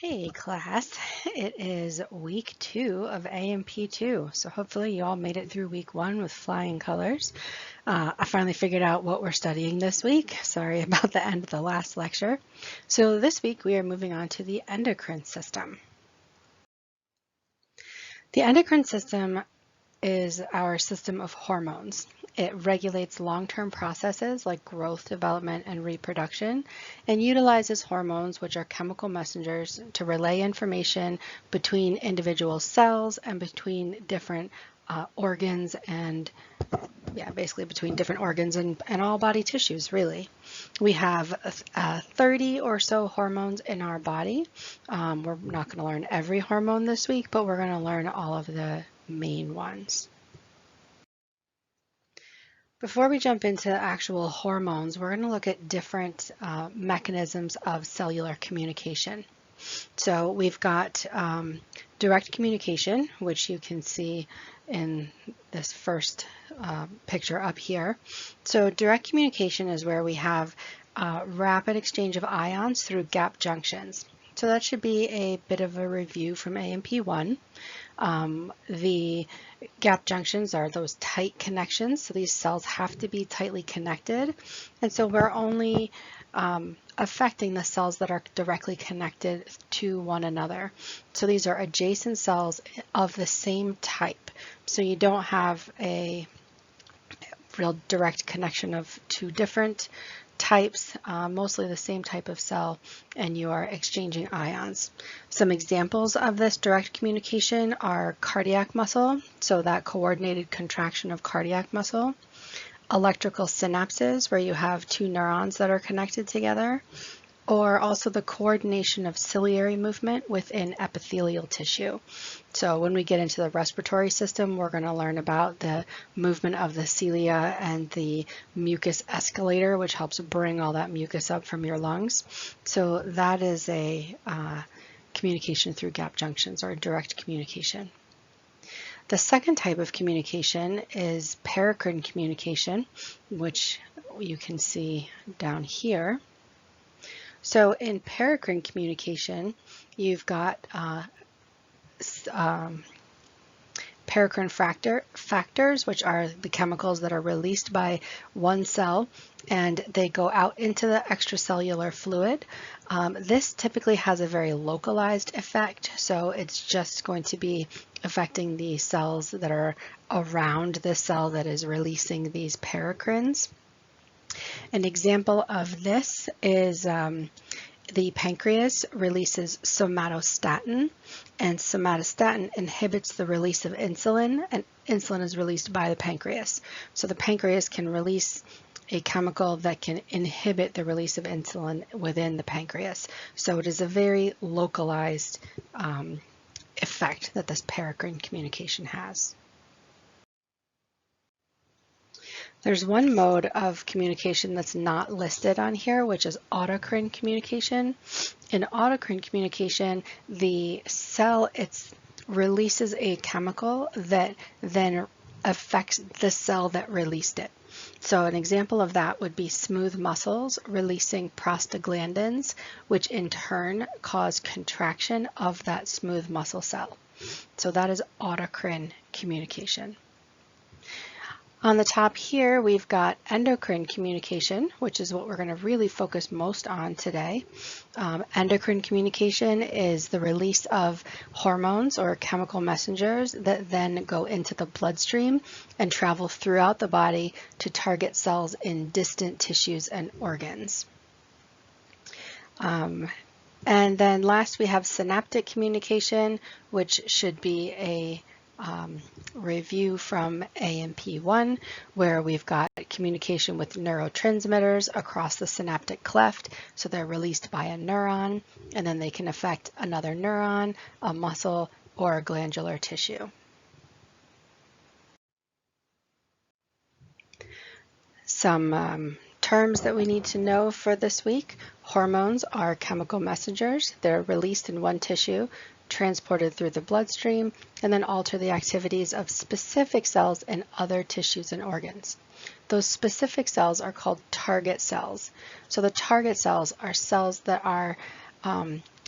Hey class, it is week 2 of AMP2, so hopefully you all made it through week 1 with flying colors. I finally figured out what we're studying this week. Sorry about the end of the last lecture. So this week we are moving on to the endocrine system. The endocrine system is our system of hormones. It regulates long-term processes like growth, development, and reproduction, and utilizes hormones, which are chemical messengers, to relay information between individual cells and between different organs and basically between different organs and all body tissues, really. We have 30 or so hormones in our body. We're not going to learn every hormone this week, but we're going to learn all of the main ones. Before we jump into actual hormones, we're going to look at different mechanisms of cellular communication. So we've got direct communication, which you can see in this first picture up here. So direct communication is where we have rapid exchange of ions through gap junctions. So that should be a bit of a review from AMP1. The gap junctions are those tight connections, so these cells have to be tightly connected, and so we're only affecting the cells that are directly connected to one another. So these are adjacent cells of the same type, so you don't have a real direct connection of two different types, mostly the same type of cell, and you are exchanging ions. Some examples of this direct communication are cardiac muscle, so that coordinated contraction of cardiac muscle, electrical synapses, where you have two neurons that are connected together, or also the coordination of ciliary movement within epithelial tissue. So when we get into the respiratory system, we're going to learn about the movement of the cilia and the mucus escalator, which helps bring all that mucus up from your lungs. So that is a communication through gap junctions, or direct communication. The second type of communication is paracrine communication, which you can see down here. So in paracrine communication, you've got paracrine factors, which are the chemicals that are released by one cell, and they go out into the extracellular fluid. This typically has a very localized effect, so it's just going to be affecting the cells that are around the cell that is releasing these paracrines. An example of this is the pancreas releases somatostatin, and somatostatin inhibits the release of insulin, and insulin is released by the pancreas. So the pancreas can release a chemical that can inhibit the release of insulin within the pancreas. So it is a very localized effect that this paracrine communication has. There's one mode of communication that's not listed on here, which is autocrine communication. In autocrine communication, the cell releases a chemical that then affects the cell that released it. So an example of that would be smooth muscles releasing prostaglandins, which in turn cause contraction of that smooth muscle cell. So that is autocrine communication. On the top here, we've got endocrine communication, which is what we're going to really focus most on today. Endocrine communication is the release of hormones or chemical messengers that then go into the bloodstream and travel throughout the body to target cells in distant tissues and organs. And then last, we have synaptic communication, which should be a review from AMP1, where we've got communication with neurotransmitters across the synaptic cleft. So they're released by a neuron, and then they can affect another neuron, a muscle, or a glandular tissue. Some terms that we need to know for this week. Hormones are chemical messengers. They're released in one tissue, transported through the bloodstream, and then alter the activities of specific cells in other tissues and organs. Those specific cells are called target cells. So the target cells are cells that are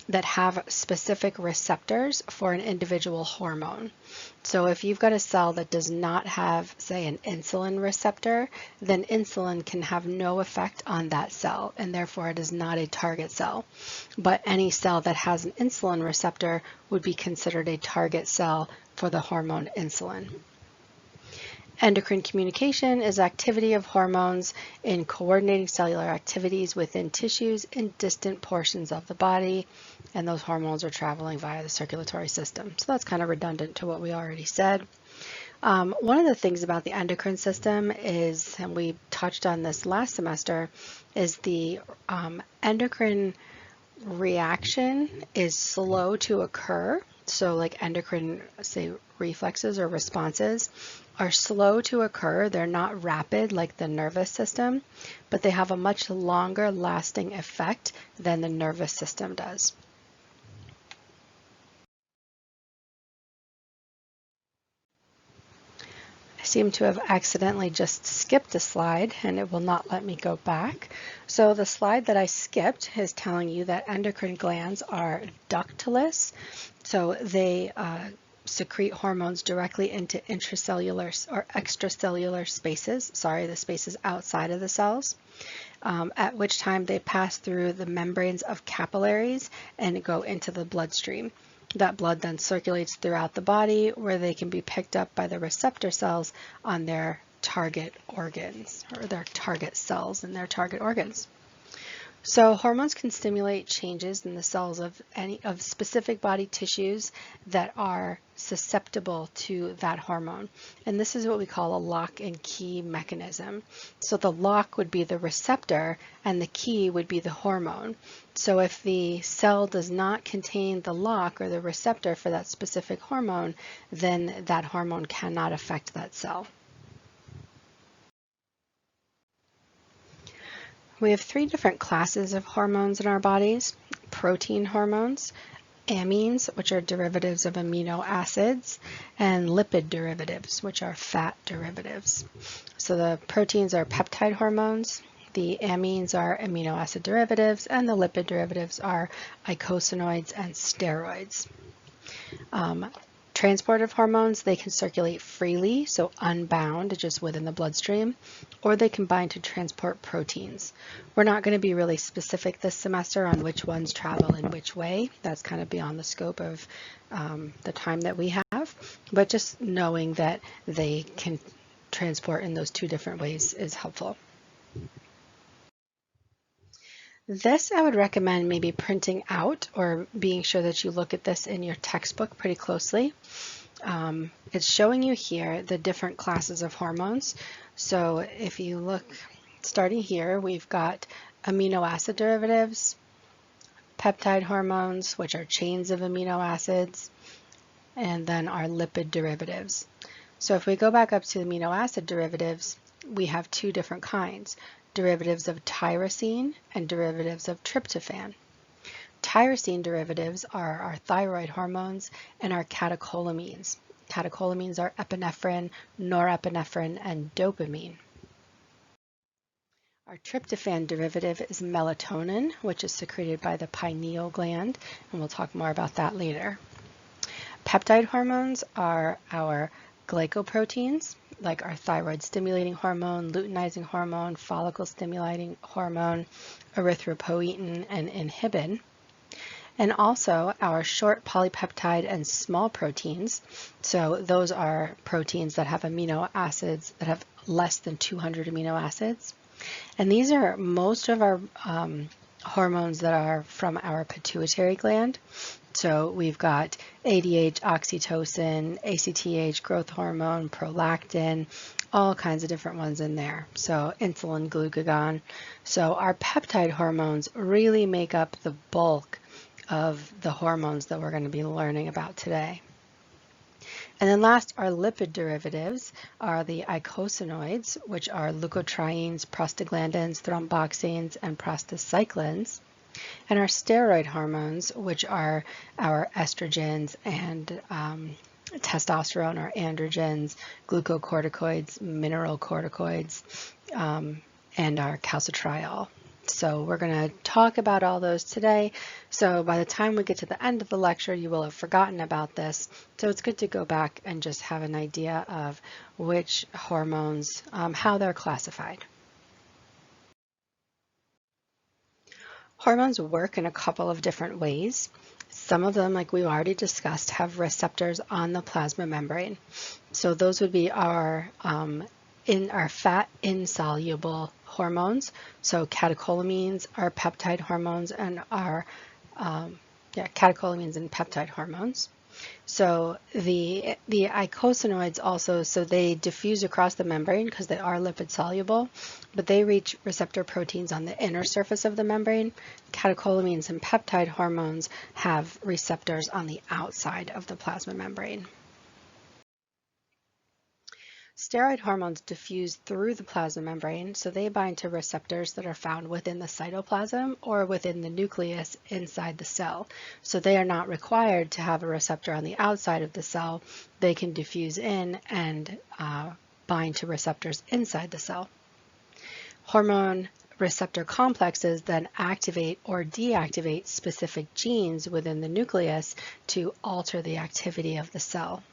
that have specific receptors for an individual hormone. So if you've got a cell that does not have, say, an insulin receptor, then insulin can have no effect on that cell, and therefore it is not a target cell. But any cell that has an insulin receptor would be considered a target cell for the hormone insulin. Endocrine communication is activity of hormones in coordinating cellular activities within tissues in distant portions of the body, and those hormones are traveling via the circulatory system. So that's kind of redundant to what we already said. One of the things about the endocrine system is, and we touched on this last semester, is the endocrine reaction is slow to occur. So like endocrine, say, reflexes or responses are slow to occur. They're not rapid like the nervous system, but they have a much longer lasting effect than the nervous system does. I seem to have accidentally just skipped a slide and it will not let me go back. So the slide that I skipped is telling you that endocrine glands are ductless. So they secrete hormones directly into intracellular or extracellular spaces, the spaces outside of the cells, at which time they pass through the membranes of capillaries and go into the bloodstream. That blood then circulates throughout the body where they can be picked up by the receptor cells on their target organs, or their target cells in their target organs. So hormones can stimulate changes in the cells of any of specific body tissues that are susceptible to that hormone. And this is what we call a lock and key mechanism. So the lock would be the receptor and the key would be the hormone. So if the cell does not contain the lock or the receptor for that specific hormone, then that hormone cannot affect that cell. We have three different classes of hormones in our bodies: protein hormones, amines, which are derivatives of amino acids, and lipid derivatives, which are fat derivatives. So the proteins are peptide hormones, the amines are amino acid derivatives, and the lipid derivatives are eicosanoids and steroids. Transportive hormones, they can circulate freely, so unbound, just within the bloodstream, or they can bind to transport proteins. We're not going to be really specific this semester on which ones travel in which way. That's kind of beyond the scope of the time that we have, but just knowing that they can transport in those two different ways is helpful. This I would recommend maybe printing out or being sure that you look at this in your textbook pretty closely. It's showing you here the different classes of hormones. So if you look, starting here, we've got amino acid derivatives, peptide hormones, which are chains of amino acids, and then our lipid derivatives. So if we go back up to amino acid derivatives, we have two different kinds: derivatives of tyrosine and derivatives of tryptophan. Tyrosine derivatives are our thyroid hormones and our catecholamines. Catecholamines are epinephrine, norepinephrine, and dopamine. Our tryptophan derivative is melatonin, which is secreted by the pineal gland, and we'll talk more about that later. Peptide hormones are our glycoproteins, like our thyroid stimulating hormone, luteinizing hormone, follicle stimulating hormone, erythropoietin, and inhibin. And also our short polypeptide and small proteins. So those are proteins that have amino acids that have less than 200 amino acids. And these are most of our hormones that are from our pituitary gland. So we've got ADH, oxytocin, ACTH, growth hormone, prolactin, all kinds of different ones in there. So insulin, glucagon. So our peptide hormones really make up the bulk of the hormones that we're going to be learning about today. And then last, our lipid derivatives are the eicosanoids, which are leukotrienes, prostaglandins, thromboxanes, and prostacyclins. And our steroid hormones, which are our estrogens and testosterone or androgens, glucocorticoids, mineralocorticoids, and our calcitriol. So we're going to talk about all those today. So by the time we get to the end of the lecture, you will have forgotten about this. So it's good to go back and just have an idea of which hormones, how they're classified. Hormones work in a couple of different ways. Some of them, like we already discussed, have receptors on the plasma membrane. So those would be our fat insoluble hormones. So catecholamines are peptide hormones and are catecholamines and peptide hormones. So the eicosanoids also, so they diffuse across the membrane because they are lipid soluble, but they reach receptor proteins on the inner surface of the membrane. Catecholamines and peptide hormones have receptors on the outside of the plasma membrane. Steroid hormones diffuse through the plasma membrane, so they bind to receptors that are found within the cytoplasm or within the nucleus inside the cell. So they are not required to have a receptor on the outside of the cell. They can diffuse in and bind to receptors inside the cell. Hormone receptor complexes then activate or deactivate specific genes within the nucleus to alter the activity of the cell.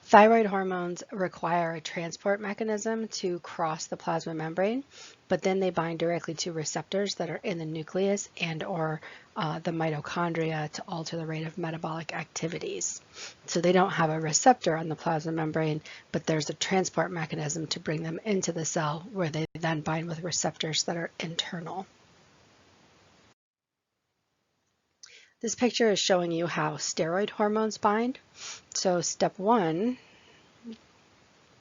Thyroid hormones require a transport mechanism to cross the plasma membrane, but then they bind directly to receptors that are in the nucleus and or the mitochondria to alter the rate of metabolic activities. So they don't have a receptor on the plasma membrane, but there's a transport mechanism to bring them into the cell where they then bind with receptors that are internal. This picture is showing you how steroid hormones bind. So step one,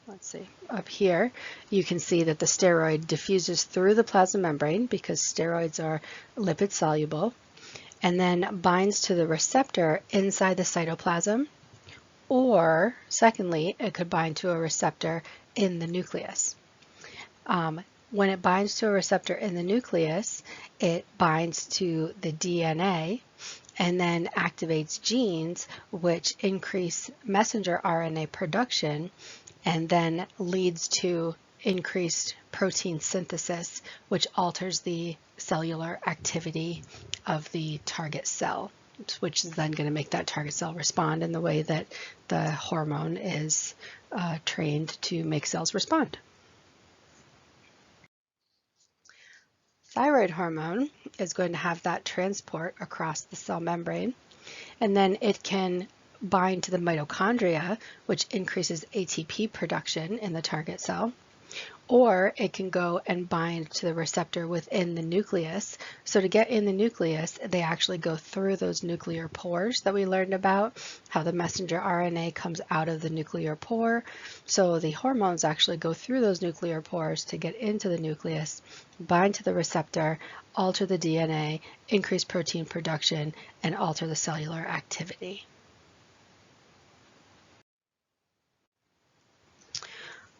let's see, up here, you can see that the steroid diffuses through the plasma membrane because steroids are lipid soluble, and then binds to the receptor inside the cytoplasm, or secondly, it could bind to a receptor in the nucleus. When it binds to a receptor in the nucleus, it binds to the DNA and then activates genes which increase messenger RNA production and then leads to increased protein synthesis, which alters the cellular activity of the target cell, which is then going to make that target cell respond in the way that the hormone is trained to make cells respond. Thyroid hormone is going to have that transport across the cell membrane, and then it can bind to the mitochondria, which increases ATP production in the target cell, or it can go and bind to the receptor within the nucleus. So to get in the nucleus, they actually go through those nuclear pores that we learned about, how the messenger RNA comes out of the nuclear pore. So the hormones actually go through those nuclear pores to get into the nucleus, bind to the receptor, alter the DNA, increase protein production, and alter the cellular activity.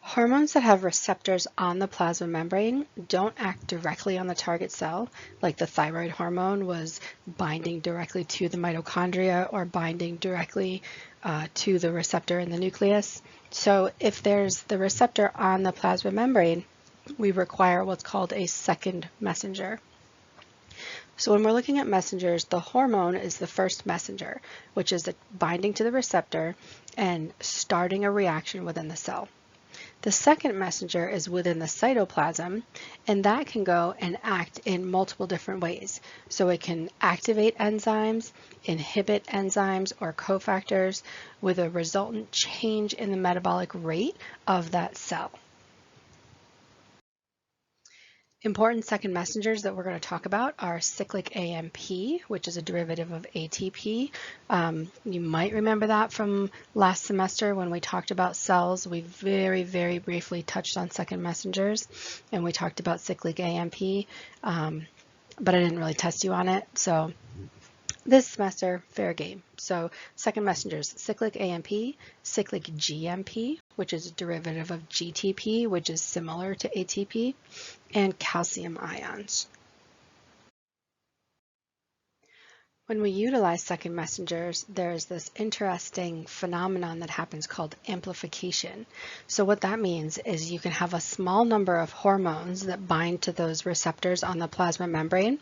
Hormones that have receptors on the plasma membrane don't act directly on the target cell, like the thyroid hormone was binding directly to the mitochondria or binding directly to the receptor in the nucleus. So if there's the receptor on the plasma membrane, we require what's called a second messenger. So when we're looking at messengers, the hormone is the first messenger, which is binding to the receptor and starting a reaction within the cell. The second messenger is within the cytoplasm, and that can go and act in multiple different ways. So it can activate enzymes, inhibit enzymes or cofactors with a resultant change in the metabolic rate of that cell. Important second messengers that we're going to talk about are cyclic AMP, which is a derivative of ATP. You might remember that from last semester when we talked about cells. We very, very briefly touched on second messengers, and we talked about cyclic AMP, but I didn't really test you on it. So this semester, fair game. So second messengers, cyclic AMP, cyclic GMP, which is a derivative of GTP, which is similar to ATP, and calcium ions. When we utilize second messengers, there's this interesting phenomenon that happens called amplification. So what that means is you can have a small number of hormones that bind to those receptors on the plasma membrane,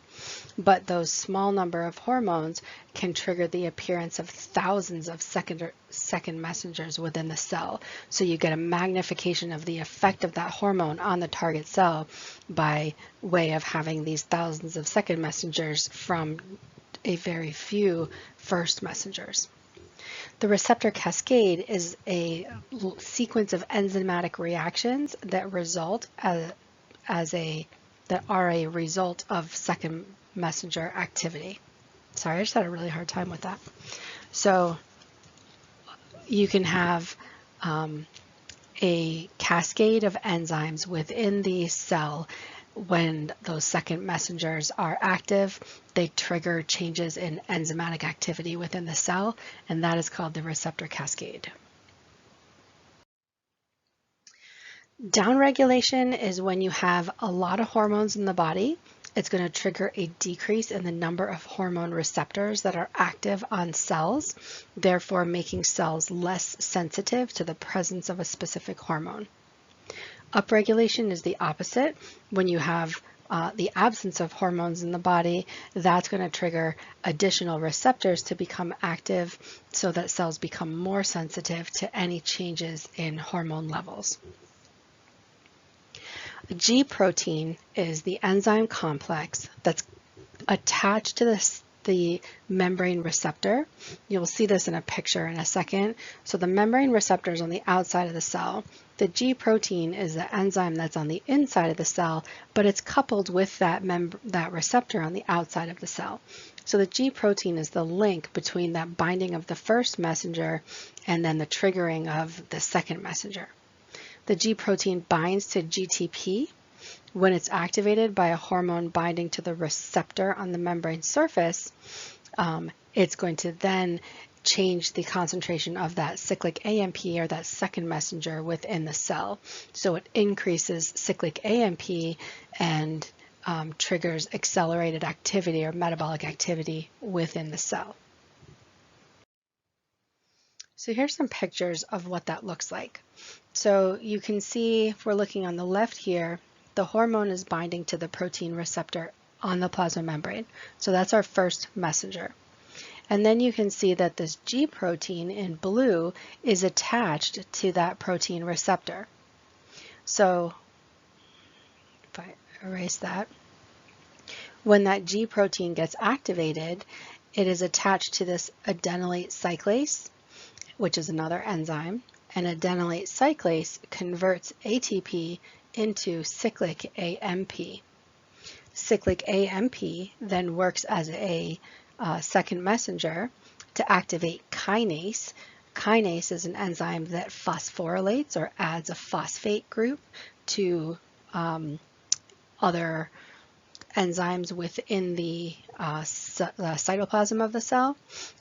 but those small number of hormones can trigger the appearance of thousands of second messengers within the cell. So you get a magnification of the effect of that hormone on the target cell by way of having these thousands of second messengers from a very few first messengers. The receptor cascade is a sequence of enzymatic reactions that are a result of second messenger activity. Sorry, I just had a really hard time with that. So you can have a cascade of enzymes within the cell. When those second messengers are active, they trigger changes in enzymatic activity within the cell, and that is called the receptor cascade. Downregulation is when you have a lot of hormones in the body. It's going to trigger a decrease in the number of hormone receptors that are active on cells, therefore making cells less sensitive to the presence of a specific hormone. Upregulation is the opposite. When you have the absence of hormones in the body, that's going to trigger additional receptors to become active so that cells become more sensitive to any changes in hormone levels. G protein is the enzyme complex that's attached to the membrane receptor. You'll see this in a picture in a second. So the membrane receptor is on the outside of the cell. The G protein is the enzyme that's on the inside of the cell, but it's coupled with that receptor on the outside of the cell. So the G protein is the link between that binding of the first messenger and then the triggering of the second messenger. The G protein binds to GTP. When it's activated by a hormone binding to the receptor on the membrane surface, it's going to then change the concentration of that cyclic AMP, or that second messenger, within the cell. So it increases cyclic AMP and triggers accelerated activity or metabolic activity within the cell. So here's some pictures of what that looks like. So you can see, if we're looking on the left here, the hormone is binding to the protein receptor on the plasma membrane. So that's our first messenger. And then you can see that this G protein in blue is attached to that protein receptor. So if I erase that, when that G protein gets activated, it is attached to this adenylate cyclase, which is another enzyme, and adenylate cyclase converts ATP into cyclic AMP. Cyclic AMP then works as a second messenger to activate kinase. Kinase is an enzyme that phosphorylates or adds a phosphate group to other enzymes within the cytoplasm of the cell,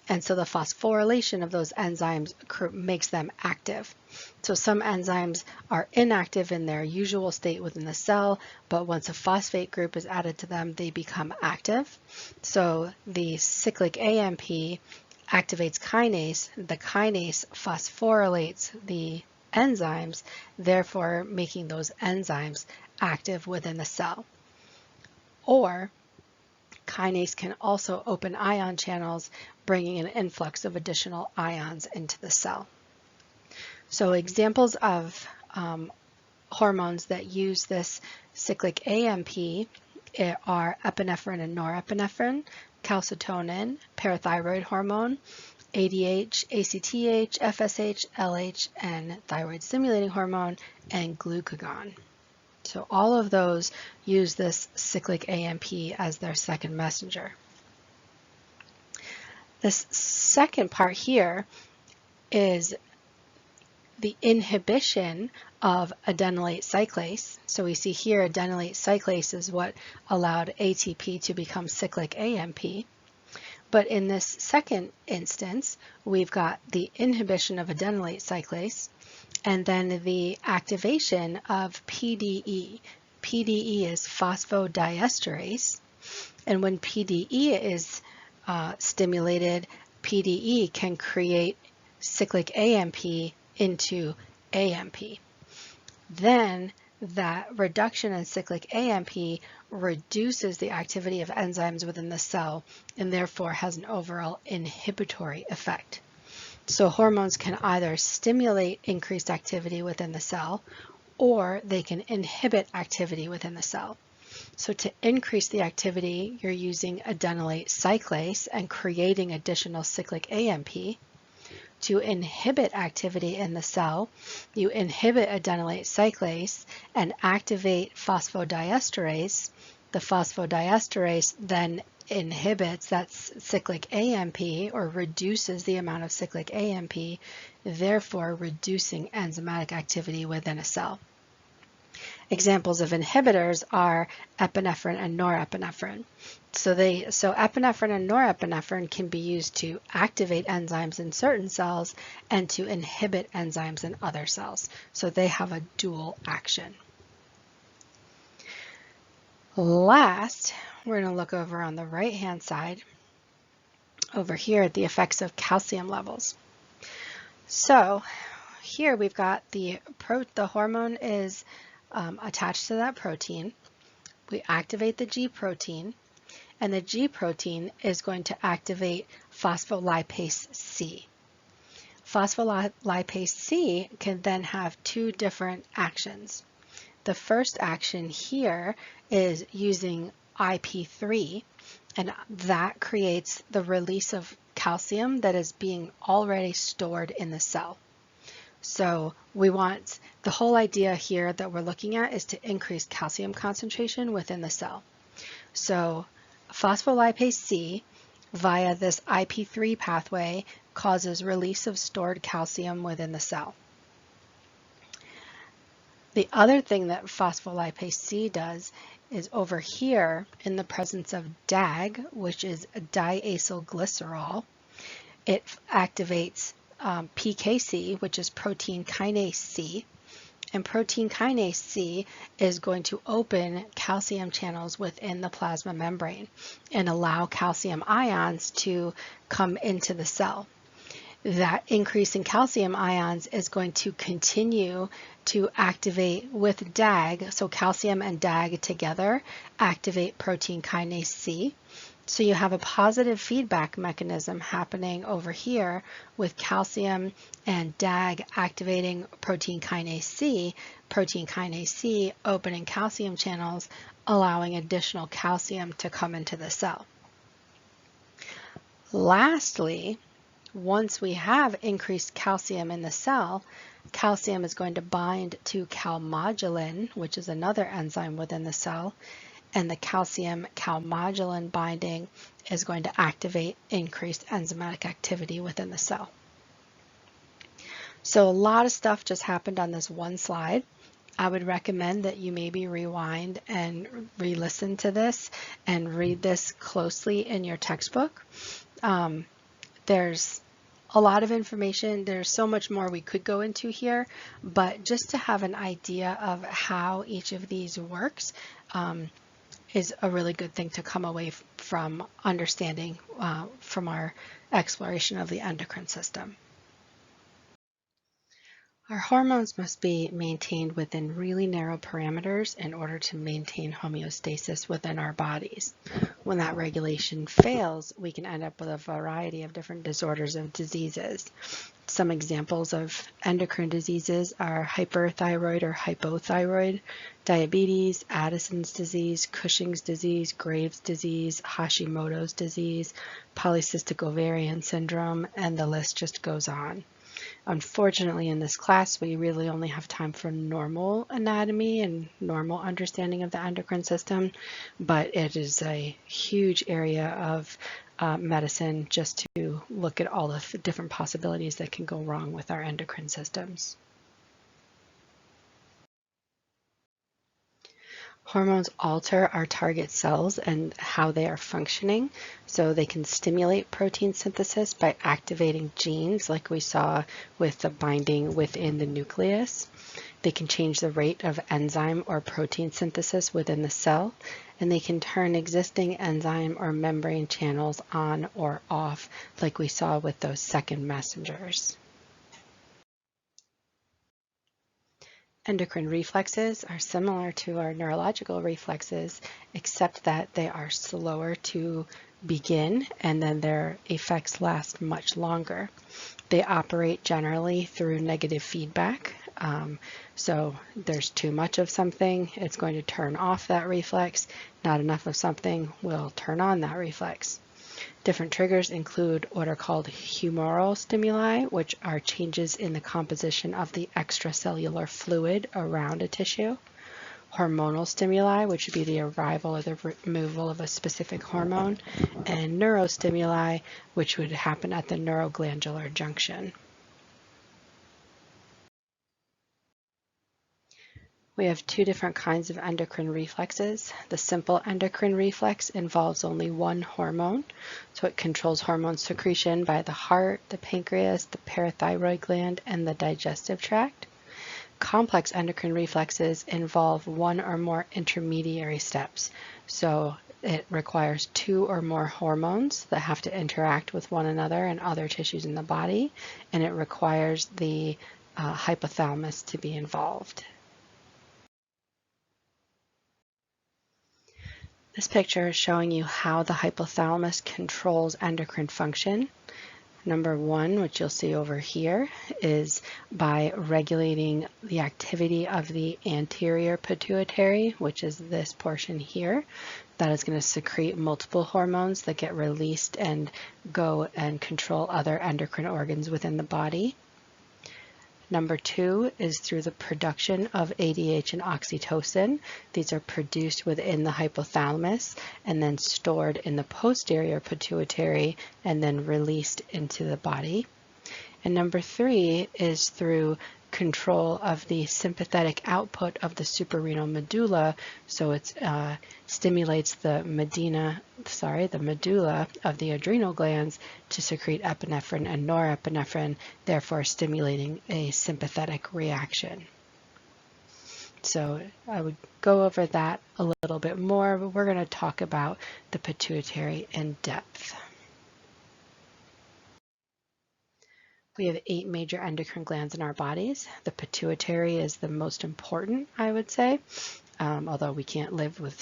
and so the phosphorylation of those enzymes makes them active. So some enzymes are inactive in their usual state within the cell, but once a phosphate group is added to them, they become active. So the cyclic AMP activates kinase. The kinase phosphorylates the enzymes, therefore making those enzymes active within the cell. Or kinase can also open ion channels, bringing an influx of additional ions into the cell. So examples of hormones that use this cyclic AMP are epinephrine and norepinephrine, calcitonin, parathyroid hormone, ADH, ACTH, FSH, LH, and thyroid stimulating hormone, and glucagon. So all of those use this cyclic AMP as their second messenger. This second part here is the inhibition of adenylate cyclase. So we see here adenylate cyclase is what allowed ATP to become cyclic AMP. But in this second instance, we've got the inhibition of adenylate cyclase and then the activation of PDE. PDE is phosphodiesterase, and when PDE is stimulated PDE can create cyclic AMP into AMP. Then that reduction in cyclic AMP reduces the activity of enzymes within the cell and therefore has an overall inhibitory effect. So hormones can either stimulate increased activity within the cell or they can inhibit activity within the cell. So to increase the activity, you're using adenylate cyclase and creating additional cyclic AMP. To inhibit activity in the cell, you inhibit adenylate cyclase and activate phosphodiesterase. The phosphodiesterase then inhibits that cyclic AMP or reduces the amount of cyclic AMP, therefore reducing enzymatic activity within a cell. Examples of inhibitors are epinephrine and norepinephrine. So epinephrine and norepinephrine can be used to activate enzymes in certain cells and to inhibit enzymes in other cells. So they have a dual action. Last, we're going to look over on the right-hand side over here at the effects of calcium levels. So here we've got the hormone is attached to that protein. We activate the G protein, and the G protein is going to activate phospholipase C. Phospholipase C can then have two different actions. The first action here is using IP3, and that creates the release of calcium that is being already stored in the cell. So the whole idea here that we're looking at is to increase calcium concentration within the cell. So phospholipase C via this IP3 pathway causes release of stored calcium within the cell. The other thing that phospholipase C does is over here in the presence of DAG, which is diacylglycerol, it activates PKC, which is protein kinase C, and protein kinase C is going to open calcium channels within the plasma membrane and allow calcium ions to come into the cell. That increase in calcium ions is going to continue to activate with DAG, so calcium and DAG together activate protein kinase C. So you have a positive feedback mechanism happening over here with calcium and DAG activating protein kinase C opening calcium channels, allowing additional calcium to come into the cell. Lastly, once we have increased calcium in the cell, calcium is going to bind to calmodulin, which is another enzyme within the cell, and the calcium-calmodulin binding is going to activate increased enzymatic activity within the cell. So a lot of stuff just happened on this one slide. I would recommend that you maybe rewind and re-listen to this and read this closely in your textbook. There's a lot of information. There's so much more we could go into here, but just to have an idea of how each of these works is a really good thing to come away from understanding from our exploration of the endocrine system. Our hormones must be maintained within really narrow parameters in order to maintain homeostasis within our bodies. When that regulation fails, we can end up with a variety of different disorders of diseases. Some examples of endocrine diseases are hyperthyroid or hypothyroid, diabetes, Addison's disease, Cushing's disease, Graves' disease, Hashimoto's disease, polycystic ovarian syndrome, and the list just goes on. Unfortunately, in this class, we really only have time for normal anatomy and normal understanding of the endocrine system, but it is a huge area of medicine just to look at all the different possibilities that can go wrong with our endocrine systems. Hormones alter our target cells and how they are functioning. So they can stimulate protein synthesis by activating genes like we saw with the binding within the nucleus. They can change the rate of enzyme or protein synthesis within the cell, and they can turn existing enzyme or membrane channels on or off, like we saw with those second messengers. Endocrine reflexes are similar to our neurological reflexes, except that they are slower to begin and then their effects last much longer. They operate generally through negative feedback. So there's too much of something, it's going to turn off that reflex. Not enough of something will turn on that reflex. Different triggers include what are called humoral stimuli, which are changes in the composition of the extracellular fluid around a tissue. Hormonal stimuli, which would be the arrival or the removal of a specific hormone. And neurostimuli, which would happen at the neuroglandular junction. We have two different kinds of endocrine reflexes. The simple endocrine reflex involves only one hormone, so it controls hormone secretion by the heart, the pancreas, the parathyroid gland, and the digestive tract. Complex endocrine reflexes involve one or more intermediary steps, so it requires two or more hormones that have to interact with one another and other tissues in the body, and it requires the hypothalamus to be involved. This picture is showing you how the hypothalamus controls endocrine function. Number one, which you'll see over here, is by regulating the activity of the anterior pituitary, which is this portion here. That is going to secrete multiple hormones that get released and go and control other endocrine organs within the body. Number two is through the production of ADH and oxytocin. These are produced within the hypothalamus and then stored in the posterior pituitary and then released into the body. And number three is through control of the sympathetic output of the suprarenal medulla, so it stimulates the medulla of the adrenal glands to secrete epinephrine and norepinephrine, therefore stimulating a sympathetic reaction. So I would go over that a little bit more, but we're going to talk about the pituitary in depth. We have 8 major endocrine glands in our bodies. The pituitary is the most important, I would say, although we can't live with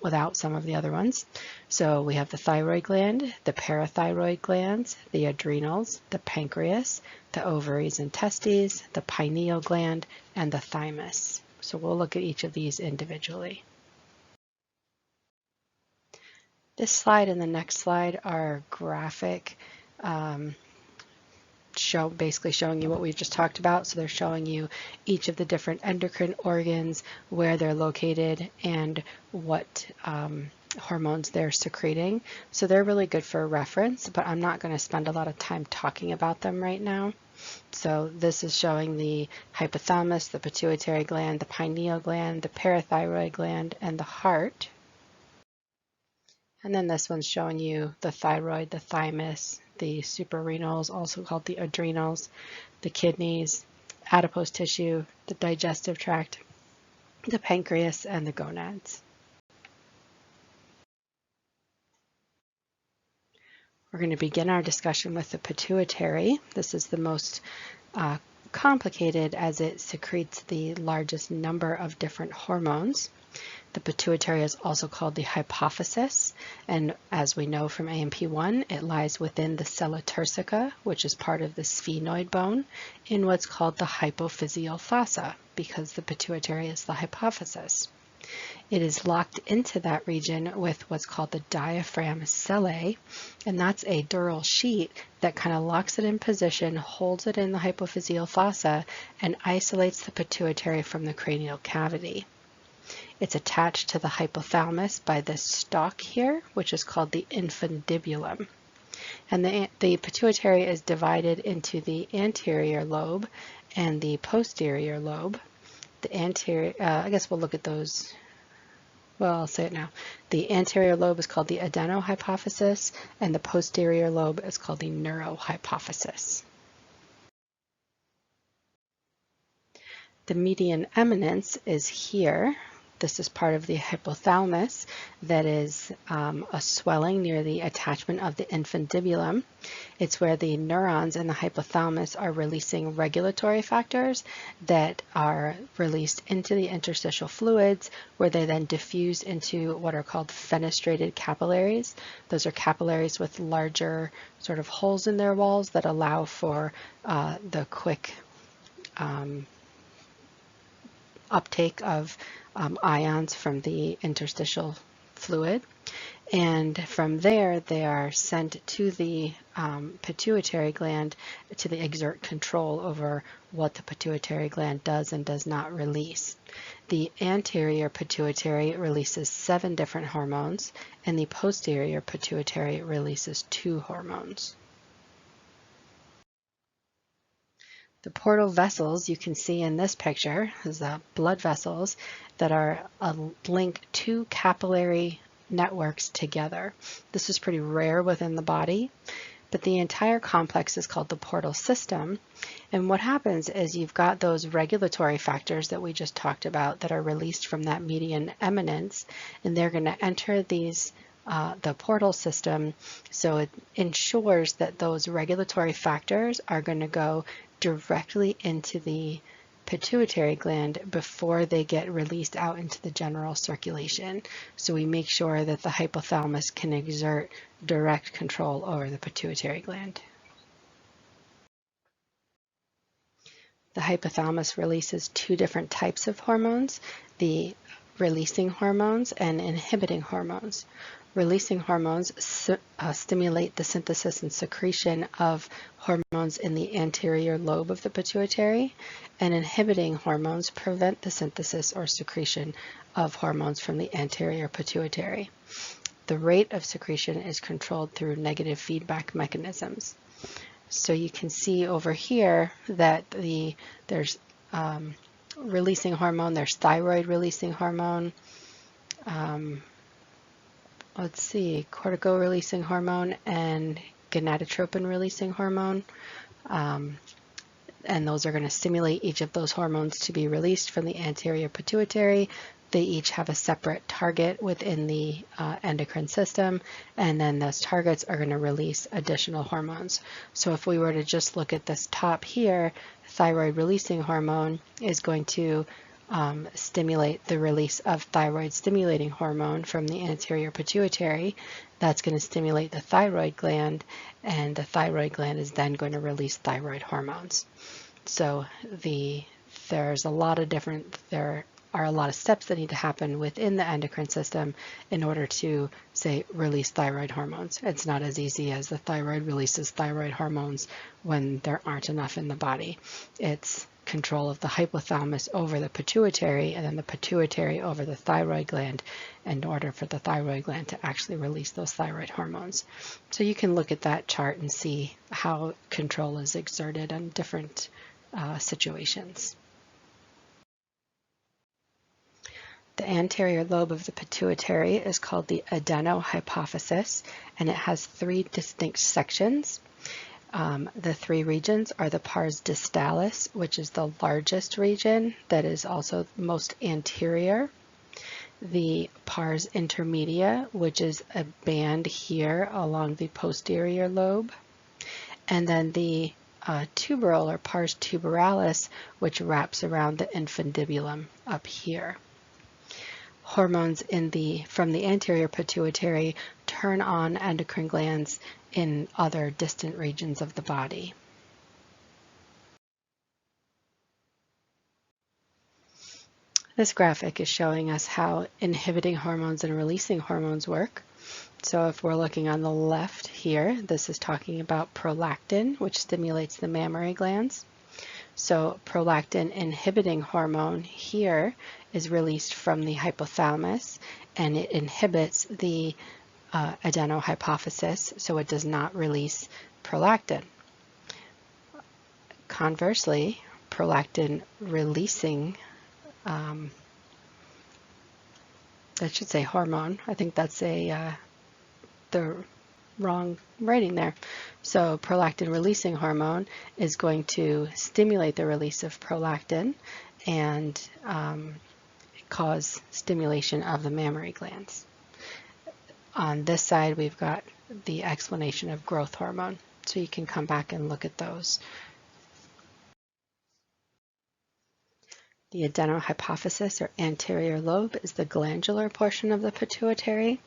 without some of the other ones. So we have the thyroid gland, the parathyroid glands, the adrenals, the pancreas, the ovaries and testes, the pineal gland, and the thymus. So we'll look at each of these individually. This slide and the next slide are graphic basically showing you what we've just talked about. So they're showing you each of the different endocrine organs, where they're located, and what hormones they're secreting. So they're really good for reference, but I'm not going to spend a lot of time talking about them right now. So this is showing the hypothalamus, the pituitary gland, the pineal gland, the parathyroid gland, and the heart. And then this one's showing you the thyroid, the thymus, the suprarenals, also called the adrenals, the kidneys, adipose tissue, the digestive tract, the pancreas, and the gonads. We're going to begin our discussion with the pituitary. This is the most complicated as it secretes the largest number of different hormones. The pituitary is also called the hypophysis, and as we know from AMP1, it lies within the sella turcica, which is part of the sphenoid bone, in what's called the hypophyseal fossa, because the pituitary is the hypophysis. It is locked into that region with what's called the diaphragm sellae, and that's a dural sheet that kind of locks it in position, holds it in the hypophyseal fossa, and isolates the pituitary from the cranial cavity. It's attached to the hypothalamus by this stalk here, which is called the infundibulum. And the pituitary is divided into the anterior lobe and the posterior lobe. The anterior, I guess we'll look at those. Well, I'll say it now. The anterior lobe is called the adenohypophysis, and the posterior lobe is called the neurohypophysis. The median eminence is here, This is part of the hypothalamus that is a swelling near the attachment of the infundibulum. It's where the neurons in the hypothalamus are releasing regulatory factors that are released into the interstitial fluids, where they then diffuse into what are called fenestrated capillaries. Those are capillaries with larger sort of holes in their walls that allow for the quick uptake of ions from the interstitial fluid. And from there, they are sent to the pituitary gland to exert control over what the pituitary gland does and does not release. The anterior pituitary releases 7 different hormones, and the posterior pituitary releases 2 hormones. The portal vessels you can see in this picture is blood vessels that are link 2 capillary networks together. This is pretty rare within the body, but the entire complex is called the portal system. And what happens is you've got those regulatory factors that we just talked about that are released from that median eminence, and they're going to enter these the portal system, so it ensures that those regulatory factors are going to go directly into the pituitary gland before they get released out into the general circulation. So we make sure that the hypothalamus can exert direct control over the pituitary gland. The hypothalamus releases 2 different types of hormones, the releasing hormones and inhibiting hormones. Releasing hormones stimulate the synthesis and secretion of hormones in the anterior lobe of the pituitary, and inhibiting hormones prevent the synthesis or secretion of hormones from the anterior pituitary. The rate of secretion is controlled through negative feedback mechanisms. So you can see over here that there's releasing hormone, there's thyroid releasing hormone, let's see, cortico-releasing hormone and gonadotropin-releasing hormone. And those are going to stimulate each of those hormones to be released from the anterior pituitary. They each have a separate target within the endocrine system, and then those targets are going to release additional hormones. So if we were to just look at this top here, thyroid-releasing hormone is going to stimulate the release of thyroid stimulating hormone from the anterior pituitary. That's going to stimulate the thyroid gland, and the thyroid gland is then going to release thyroid hormones. So there are a lot of steps that need to happen within the endocrine system in order to, say, release thyroid hormones. It's not as easy as the thyroid releases thyroid hormones when there aren't enough in the body. It's control of the hypothalamus over the pituitary, and then the pituitary over the thyroid gland in order for the thyroid gland to actually release those thyroid hormones. So you can look at that chart and see how control is exerted in different situations. The anterior lobe of the pituitary is called the adenohypophysis, and it has 3 distinct sections. The 3 regions are the pars distalis, which is the largest region that is also most anterior, the pars intermedia, which is a band here along the posterior lobe, and then the tuberal or pars tuberalis, which wraps around the infundibulum up here. Hormones from the anterior pituitary turn on endocrine glands in other distant regions of the body. This graphic is showing us how inhibiting hormones and releasing hormones work. So if we're looking on the left here, this is talking about prolactin, which stimulates the mammary glands. So prolactin inhibiting hormone here is released from the hypothalamus, and it inhibits the adenohypophysis, so it does not release prolactin. Conversely, prolactin releasing, that should say hormone. I think that's the wrong writing there. So prolactin releasing hormone is going to stimulate the release of prolactin and cause stimulation of the mammary glands. On this side, we've got the explanation of growth hormone, so you can come back and look at those. The adenohypophysis or anterior lobe is the glandular portion of the pituitary.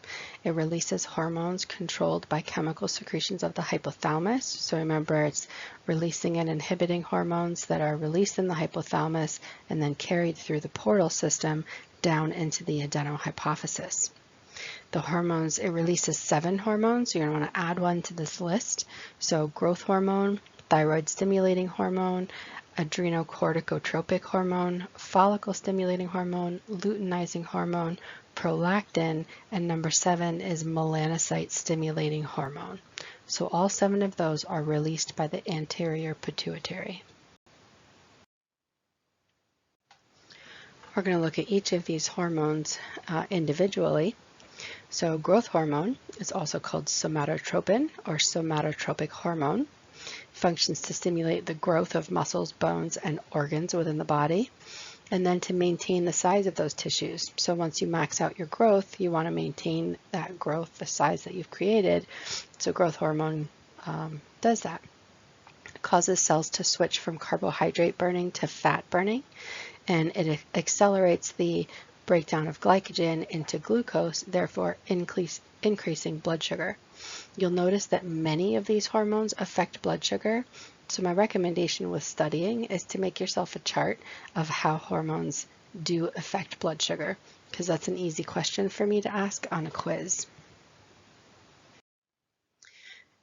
It releases hormones controlled by chemical secretions of the hypothalamus. So remember, it's releasing and inhibiting hormones that are released in the hypothalamus and then carried through the portal system down into the adenohypophysis. The hormones, it releases 7 hormones. You're going to want to add one to this list. So growth hormone, thyroid stimulating hormone, adrenocorticotropic hormone, follicle stimulating hormone, luteinizing hormone, prolactin, and number 7 is melanocyte stimulating hormone. So all 7 of those are released by the anterior pituitary. We're going to look at each of these hormones individually. So growth hormone is also called somatotropin or somatotropic hormone. Functions to stimulate the growth of muscles, bones, and organs within the body, and then to maintain the size of those tissues. So once you max out your growth, you want to maintain that growth, the size that you've created. So growth hormone does that. It causes cells to switch from carbohydrate burning to fat burning, and it accelerates the breakdown of glycogen into glucose, therefore increasing blood sugar. You'll notice that many of these hormones affect blood sugar, so my recommendation with studying is to make yourself a chart of how hormones do affect blood sugar, because that's an easy question for me to ask on a quiz.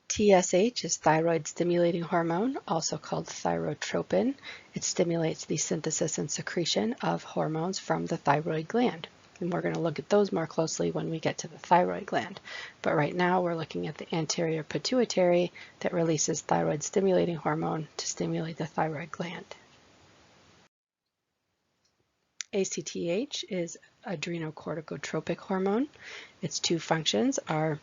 TSH is thyroid stimulating hormone, also called thyrotropin. It stimulates the synthesis and secretion of hormones from the thyroid gland. And we're going to look at those more closely when we get to the thyroid gland. But right now we're looking at the anterior pituitary that releases thyroid stimulating hormone to stimulate the thyroid gland. ACTH is adrenocorticotropic hormone. Its 2 functions are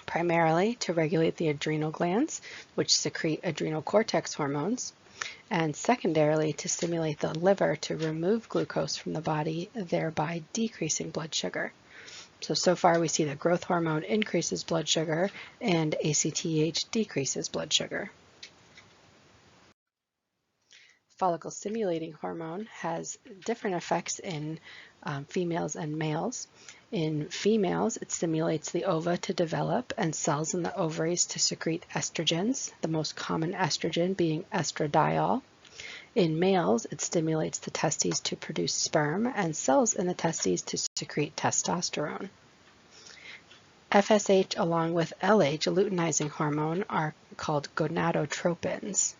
primarily to regulate the adrenal glands, which secrete adrenal cortex hormones, and secondarily to stimulate the liver to remove glucose from the body, thereby decreasing blood sugar. So far we see that growth hormone increases blood sugar and ACTH decreases blood sugar. Follicle stimulating hormone has different effects in females and males. In females, it stimulates the ova to develop and cells in the ovaries to secrete estrogens, the most common estrogen being estradiol. In males, it stimulates the testes to produce sperm and cells in the testes to secrete testosterone. FSH along with LH, luteinizing hormone, are called gonadotropins.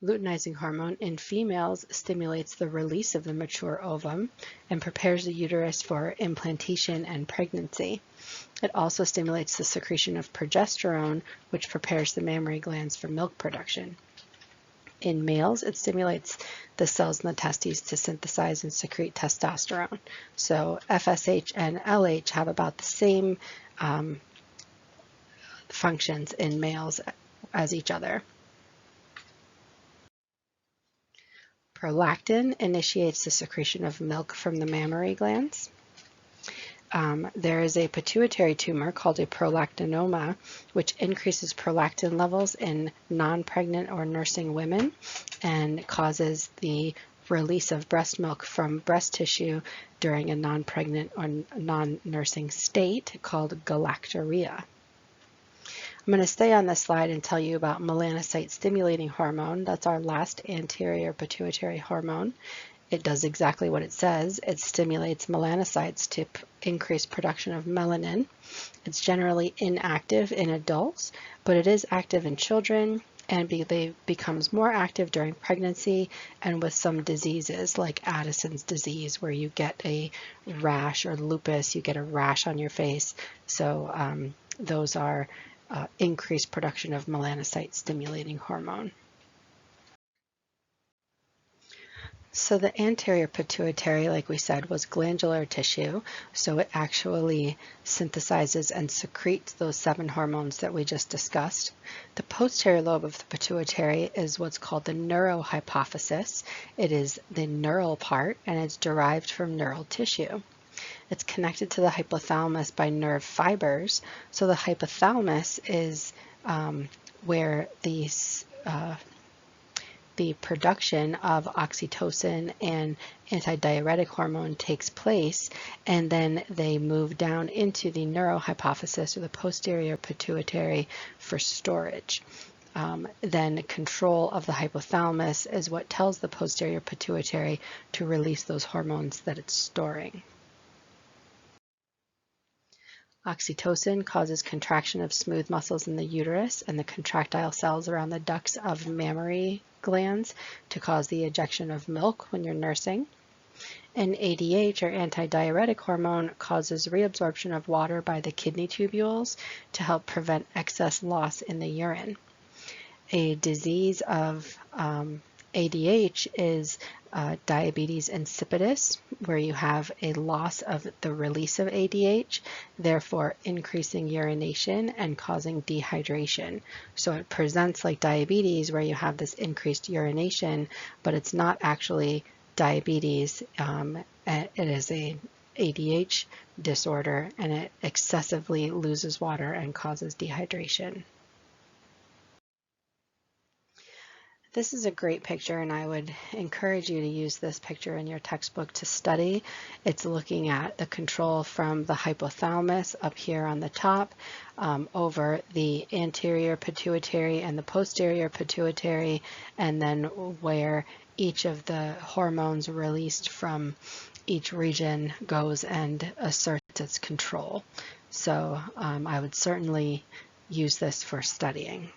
Luteinizing hormone in females stimulates the release of the mature ovum and prepares the uterus for implantation and pregnancy. It also stimulates the secretion of progesterone, which prepares the mammary glands for milk production. In males, it stimulates the cells in the testes to synthesize and secrete testosterone. So FSH and LH have about the same functions in males as each other. Prolactin initiates the secretion of milk from the mammary glands. There is a pituitary tumor called a prolactinoma, which increases prolactin levels in non-pregnant or nursing women and causes the release of breast milk from breast tissue during a non-pregnant or non-nursing state called galactorrhea. I'm going to stay on this slide and tell you about melanocyte stimulating hormone. That's our last anterior pituitary hormone. It does exactly what it says. It stimulates melanocytes to increase production of melanin. It's generally inactive in adults, but it is active in children, and becomes more active during pregnancy and with some diseases like Addison's disease, where you get a rash, or lupus, you get a rash on your face. So those are increased production of melanocyte stimulating hormone. So the anterior pituitary, like we said, was glandular tissue, so it actually synthesizes and secretes those 7 hormones that we just discussed. The posterior lobe of the pituitary is what's called the neurohypophysis. It is the neural part, and it's derived from neural tissue. It's connected to the hypothalamus by nerve fibers, so the hypothalamus is where the production of oxytocin and antidiuretic hormone takes place, and then they move down into the neurohypophysis or the posterior pituitary for storage. Then control of the hypothalamus is what tells the posterior pituitary to release those hormones that it's storing. Oxytocin causes contraction of smooth muscles in the uterus and the contractile cells around the ducts of mammary glands to cause the ejection of milk when you're nursing. And ADH, or antidiuretic hormone, causes reabsorption of water by the kidney tubules to help prevent excess loss in the urine. A disease of ADH is diabetes insipidus, where you have a loss of the release of ADH, therefore increasing urination and causing dehydration. So it presents like diabetes, where you have this increased urination, but it's not actually diabetes. It is a ADH disorder, and it excessively loses water and causes dehydration. This is a great picture, and I would encourage you to use this picture in your textbook to study. It's looking at the control from the hypothalamus up here on the top over the anterior pituitary and the posterior pituitary, and then where each of the hormones released from each region goes and asserts its control. So I would certainly use this for studying.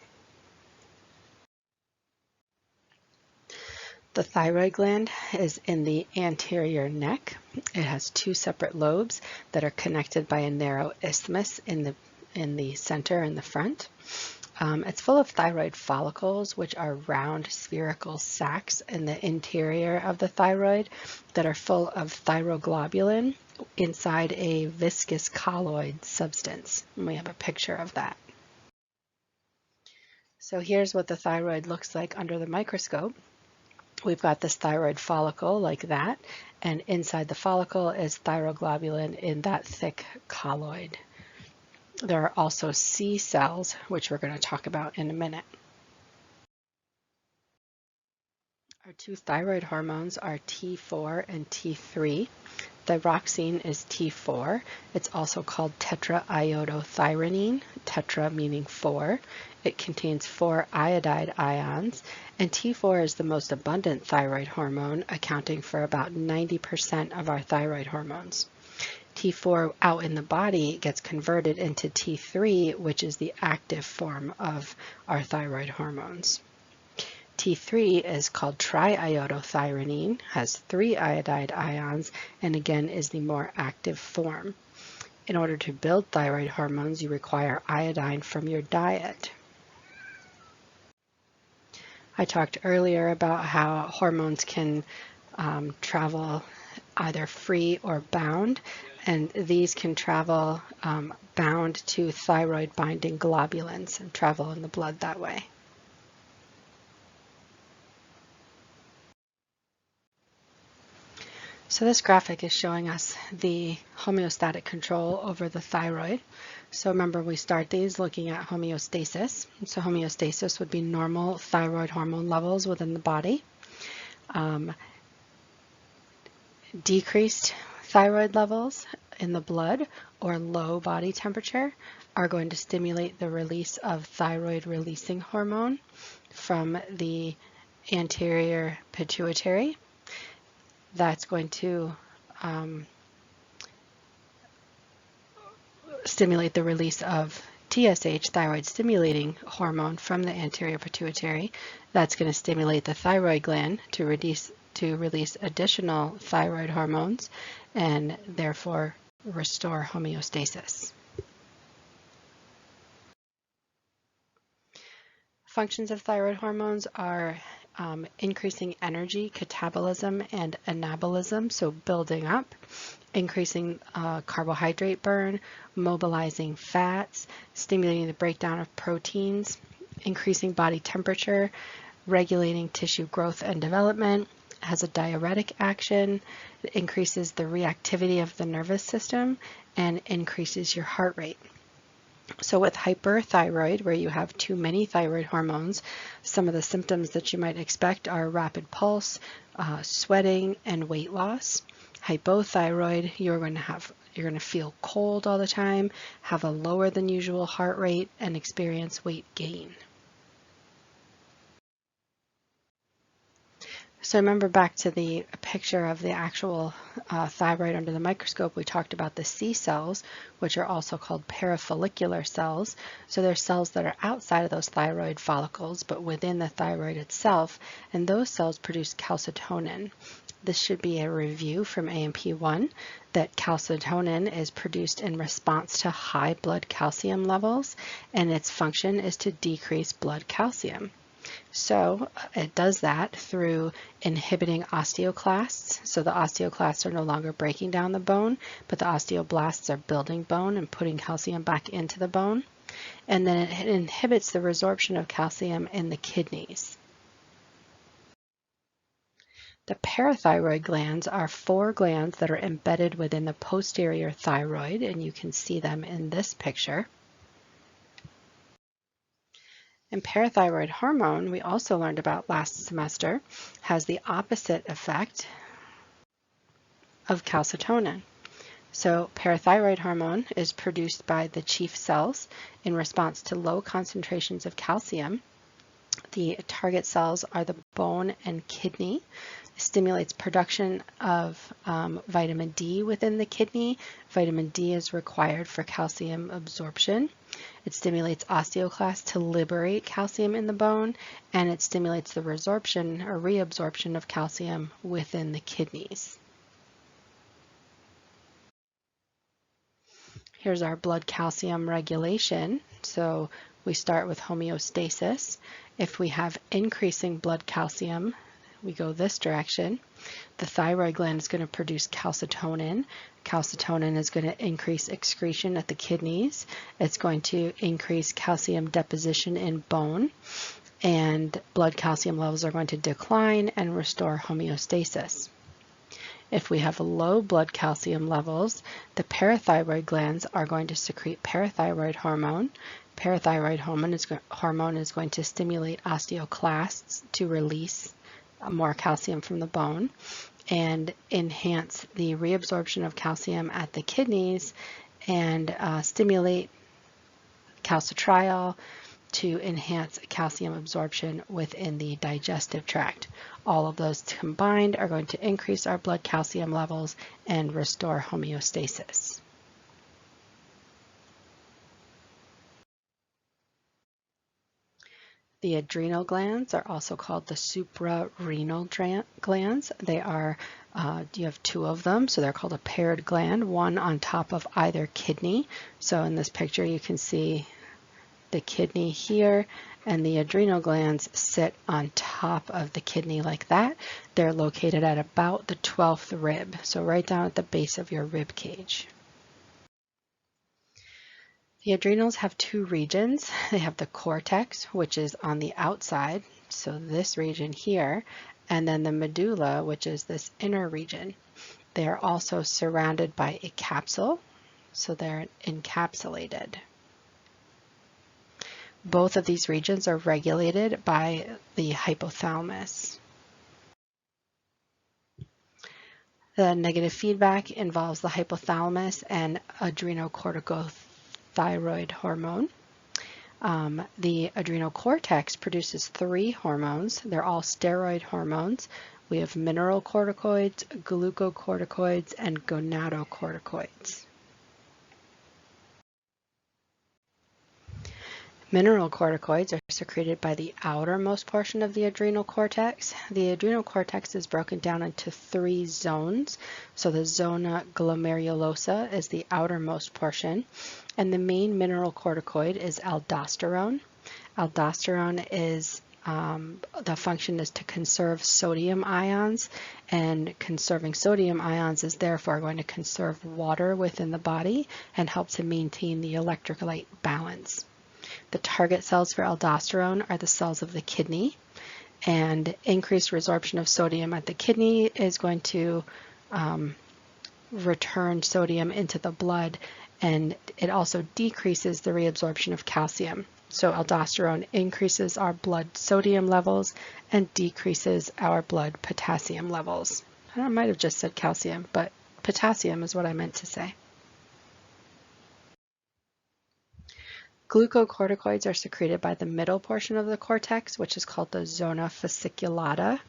The thyroid gland is in the anterior neck. It has 2 separate lobes that are connected by a narrow isthmus in the center in the front. It's full of thyroid follicles, which are round spherical sacs in the interior of the thyroid that are full of thyroglobulin inside a viscous colloid substance. And we have a picture of that. So here's what the thyroid looks like under the microscope. We've got this thyroid follicle like that, and inside the follicle is thyroglobulin in that thick colloid. There are also C cells, which we're going to talk about in a minute. Our 2 thyroid hormones are T4 and T3. Thyroxine is T4. It's also called tetraiodothyronine, tetra meaning 4. It contains 4 iodide ions, and T4 is the most abundant thyroid hormone, accounting for about 90% of our thyroid hormones. T4 out in the body gets converted into T3, which is the active form of our thyroid hormones. T3 is called triiodothyronine, has 3 iodide ions, and again is the more active form. In order to build thyroid hormones, you require iodine from your diet. I talked earlier about how hormones can travel either free or bound, and these can travel bound to thyroid binding globulins and travel in the blood that way. So this graphic is showing us the homeostatic control over the thyroid. So remember, we start these looking at homeostasis. So homeostasis would be normal thyroid hormone levels within the body. Decreased thyroid levels in the blood or low body temperature are going to stimulate the release of thyroid releasing hormone from the anterior pituitary. That's going to stimulate the release of TSH, thyroid stimulating hormone, from the anterior pituitary. That's going to stimulate the thyroid gland to release additional thyroid hormones and therefore restore homeostasis. Functions of thyroid hormones are increasing energy, catabolism, and anabolism, so building up, increasing carbohydrate burn, mobilizing fats, stimulating the breakdown of proteins, increasing body temperature, regulating tissue growth and development, has a diuretic action, it increases the reactivity of the nervous system, and increases your heart rate. So with hyperthyroid, where you have too many thyroid hormones, some of the symptoms that you might expect are rapid pulse, sweating, and weight loss. Hypothyroid, you're going to feel cold all the time, have a lower than usual heart rate, and experience weight gain. So remember back to the picture of the actual thyroid under the microscope, we talked about the C cells, which are also called parafollicular cells. So they're cells that are outside of those thyroid follicles, but within the thyroid itself, and those cells produce calcitonin. This should be a review from A&P1 that calcitonin is produced in response to high blood calcium levels, and its function is to decrease blood calcium. So it does that through inhibiting osteoclasts. So the osteoclasts are no longer breaking down the bone, but the osteoblasts are building bone and putting calcium back into the bone. And then it inhibits the resorption of calcium in the kidneys. The parathyroid glands are 4 glands that are embedded within the posterior thyroid, and you can see them in this picture. And parathyroid hormone, we also learned about last semester, has the opposite effect of calcitonin. So parathyroid hormone is produced by the chief cells in response to low concentrations of calcium. The target cells are the bone and kidney. It stimulates production of vitamin D within the kidney. Vitamin D is required for calcium absorption. It stimulates osteoclasts to liberate calcium in the bone, and it stimulates the resorption or reabsorption of calcium within the kidneys. Here's our blood calcium regulation. So we start with homeostasis. If we have increasing blood calcium, we go this direction. The thyroid gland is going to produce calcitonin. Calcitonin is going to increase excretion at the kidneys. It's going to increase calcium deposition in bone, and blood calcium levels are going to decline and restore homeostasis. If we have low blood calcium levels, the parathyroid glands are going to secrete parathyroid hormone. Parathyroid hormone is going to stimulate osteoclasts to release more calcium from the bone and enhance the reabsorption of calcium at the kidneys and stimulate calcitriol to enhance calcium absorption within the digestive tract. All of those combined are going to increase our blood calcium levels and restore homeostasis. The adrenal glands are also called the suprarenal glands. They are, you have 2 of them, so they're called a paired gland, one on top of either kidney. So in this picture you can see the kidney here, and the adrenal glands sit on top of the kidney like that. They're located at about the 12th rib, so right down at the base of your rib cage. The adrenals have 2 regions. They have the cortex, which is on the outside, so this region here, and then the medulla, which is this inner region. They are also surrounded by a capsule, so they're encapsulated. Both of these regions are regulated by the hypothalamus. The negative feedback involves the hypothalamus and adrenocorticothyroid hormone. The adrenal cortex produces 3 hormones. They're all steroid hormones. We have mineralocorticoids, glucocorticoids, and gonadocorticoids. Mineralocorticoids are secreted by the outermost portion of the adrenal cortex. The adrenal cortex is broken down into 3 zones. So the zona glomerulosa is the outermost portion, and the main mineralocorticoid is aldosterone. Aldosterone is the function is to conserve sodium ions, and conserving sodium ions is therefore going to conserve water within the body and help to maintain the electrolyte balance. The target cells for aldosterone are the cells of the kidney, and increased resorption of sodium at the kidney is going to return sodium into the blood, and it also decreases the reabsorption of calcium. So aldosterone increases our blood sodium levels and decreases our blood potassium levels. I might have just said calcium, but potassium is what I meant to say. Glucocorticoids are secreted by the middle portion of the cortex, which is called the zona fasciculata.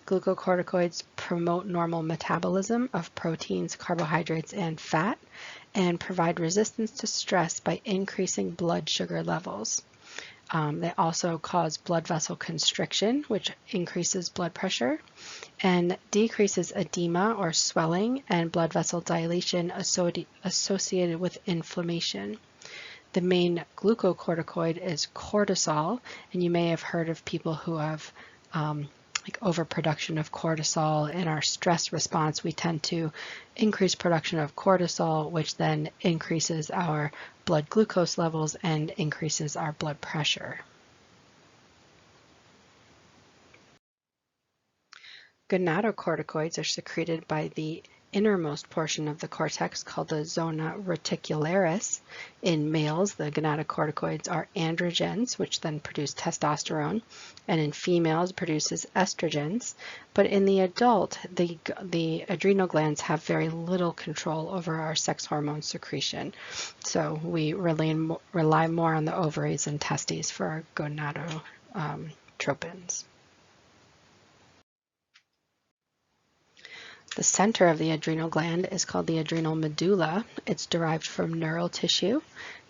Glucocorticoids promote normal metabolism of proteins, carbohydrates, and fat, and provide resistance to stress by increasing blood sugar levels. They also cause blood vessel constriction, which increases blood pressure, and decreases edema or swelling and blood vessel dilation associated with inflammation. The main glucocorticoid is cortisol, and you may have heard of people who have like overproduction of cortisol. In our stress response, we tend to increase production of cortisol, which then increases our blood glucose levels and increases our blood pressure. Gonatocorticoids are secreted by the innermost portion of the cortex called the zona reticularis. In males, the gonatocorticoids are androgens, which then produce testosterone, and in females produces estrogens. But in the adult, the adrenal glands have very little control over our sex hormone secretion. So we rely more on the ovaries and testes for our gonadotropins. The center of the adrenal gland is called the adrenal medulla. It's derived from neural tissue,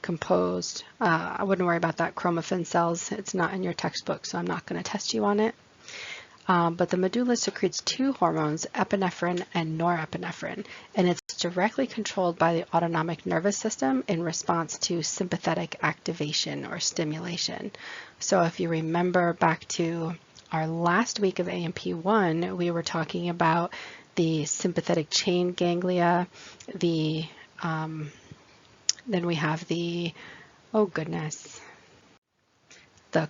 composed, I wouldn't worry about that, chromaffin cells. It's not in your textbook, so I'm not going to test you on it. But the medulla secretes two hormones, epinephrine and norepinephrine, and it's directly controlled by the autonomic nervous system in response to sympathetic activation or stimulation. So if you remember back to our last week of AMP1, we were talking about the sympathetic chain ganglia, then we have the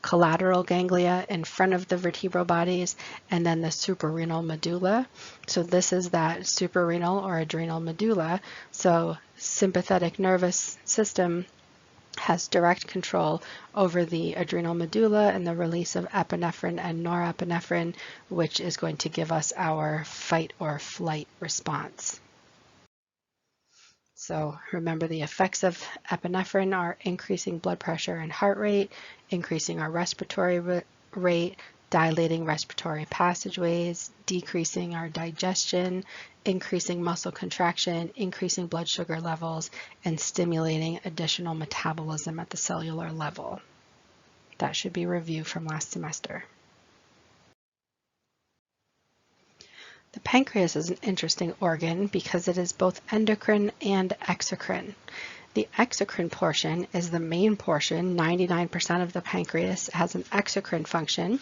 collateral ganglia in front of the vertebral bodies, and then the suprarenal medulla. So this is that suprarenal or adrenal medulla. So sympathetic nervous system has direct control over the adrenal medulla and the release of epinephrine and norepinephrine, which is going to give us our fight or flight response. So remember, the effects of epinephrine are increasing blood pressure and heart rate, increasing our respiratory rate, dilating respiratory passageways, decreasing our digestion, increasing muscle contraction, increasing blood sugar levels, and stimulating additional metabolism at the cellular level. That should be review from last semester. The pancreas is an interesting organ because it is both endocrine and exocrine. The exocrine portion is the main portion. 99% of the pancreas has an exocrine function.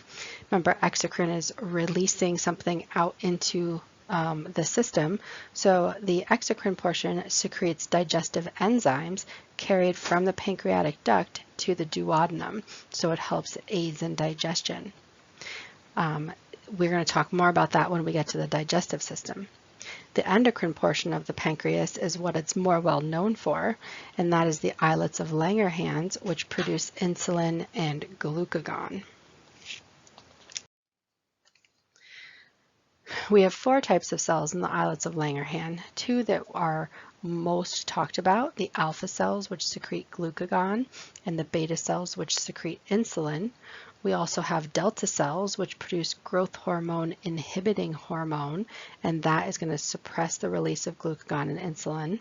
Remember, exocrine is releasing something out into the system. So the exocrine portion secretes digestive enzymes carried from the pancreatic duct to the duodenum. So it helps aids in digestion. We're going to talk more about that when we get to the digestive system. The endocrine portion of the pancreas is what it's more well known for, and that is the islets of Langerhans, which produce insulin and glucagon. We have four types of cells in the islets of Langerhans, two that are most talked about, the alpha cells, which secrete glucagon, and the beta cells, which secrete insulin. We also have delta cells, which produce growth hormone inhibiting hormone, and that is going to suppress the release of glucagon and insulin.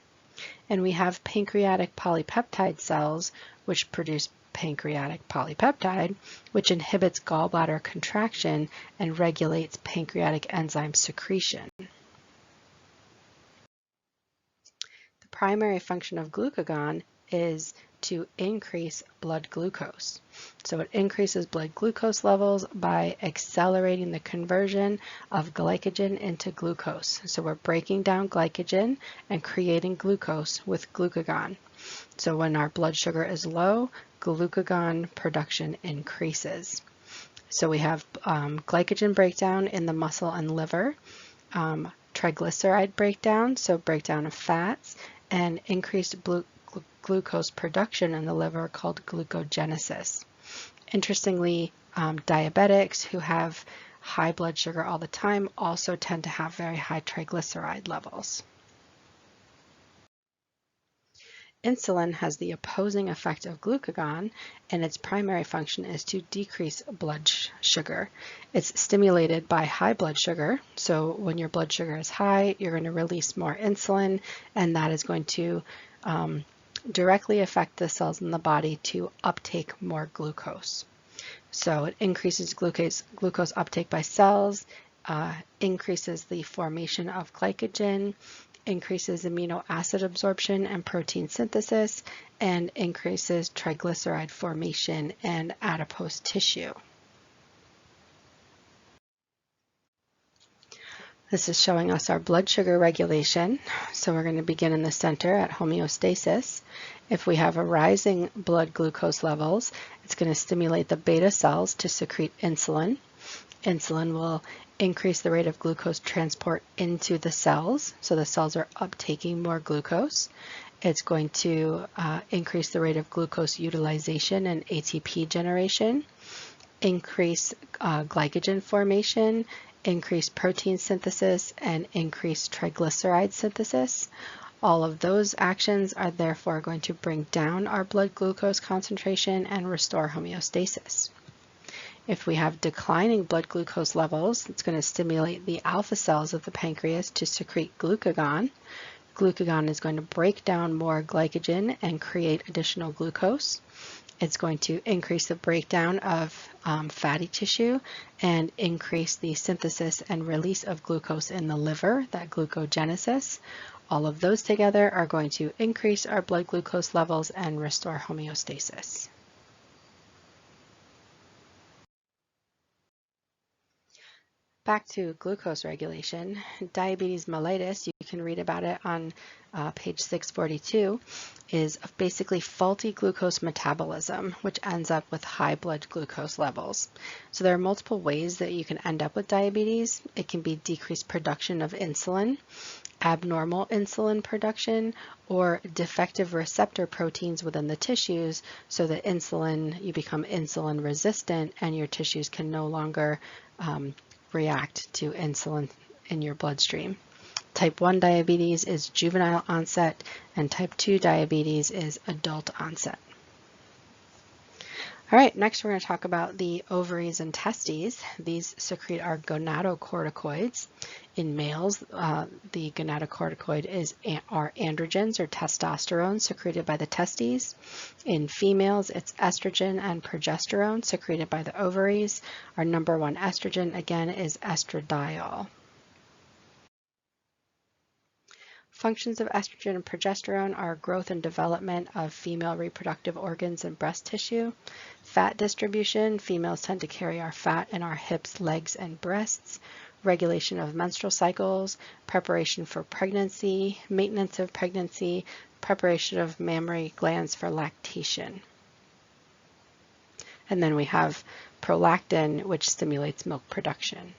And we have pancreatic polypeptide cells, which produce pancreatic polypeptide, which inhibits gallbladder contraction and regulates pancreatic enzyme secretion. The primary function of glucagon is to increase blood glucose. So it increases blood glucose levels by accelerating the conversion of glycogen into glucose. So we're breaking down glycogen and creating glucose with glucagon. So when our blood sugar is low, glucagon production increases. So we have glycogen breakdown in the muscle and liver, triglyceride breakdown, so breakdown of fats, and increased glucose production in the liver called glucogenesis. Interestingly, diabetics who have high blood sugar all the time also tend to have very high triglyceride levels. Insulin has the opposing effect of glucagon, and its primary function is to decrease blood sugar. It's stimulated by high blood sugar, so when your blood sugar is high, you're going to release more insulin, and that is going to directly affect the cells in the body to uptake more glucose. So it increases glucose uptake by cells, increases the formation of glycogen, increases amino acid absorption and protein synthesis, and increases triglyceride formation and adipose tissue. This is showing us our blood sugar regulation. So we're going to begin in the center at homeostasis. If we have a rising blood glucose levels, it's going to stimulate the beta cells to secrete insulin. Insulin will increase the rate of glucose transport into the cells, so the cells are uptaking more glucose. It's going to increase the rate of glucose utilization and ATP generation, increase glycogen formation, increase protein synthesis, and increase triglyceride synthesis. All of those actions are therefore going to bring down our blood glucose concentration and restore homeostasis. If we have declining blood glucose levels, it's going to stimulate the alpha cells of the pancreas to secrete glucagon. Glucagon is going to break down more glycogen and create additional glucose. It's going to increase the breakdown of fatty tissue and increase the synthesis and release of glucose in the liver, that glucogenesis. All of those together are going to increase our blood glucose levels and restore homeostasis. Back to glucose regulation, diabetes mellitus, you can read about it on page 642, is basically faulty glucose metabolism, which ends up with high blood glucose levels. So there are multiple ways that you can end up with diabetes. It can be decreased production of insulin, abnormal insulin production, or defective receptor proteins within the tissues, so that you become insulin resistant and your tissues can no longer react to insulin in your bloodstream. Type 1 diabetes is juvenile onset, and type 2 diabetes is adult onset. All right, next we're going to talk about the ovaries and testes. These secrete our gonadocorticoids. In males, the gonadocorticoid are androgens or testosterone secreted by the testes. In females, it's estrogen and progesterone secreted by the ovaries. Our number one estrogen, again, is estradiol. Functions of estrogen and progesterone are growth and development of female reproductive organs and breast tissue. Fat distribution, females tend to carry our fat in our hips, legs, and breasts. Regulation of menstrual cycles, preparation for pregnancy, maintenance of pregnancy, preparation of mammary glands for lactation. And then we have prolactin, which stimulates milk production.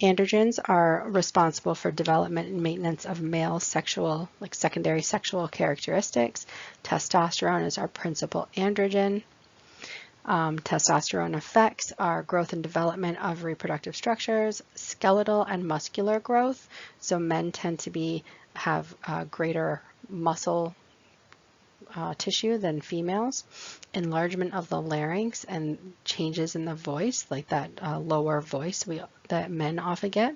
Androgens are responsible for development and maintenance of male sexual, secondary sexual characteristics. Testosterone is our principal androgen. Testosterone affects our growth and development of reproductive structures, skeletal and muscular growth. So men tend to have greater muscle tissue than females, enlargement of the larynx and changes in the voice, like that lower voice that men often get,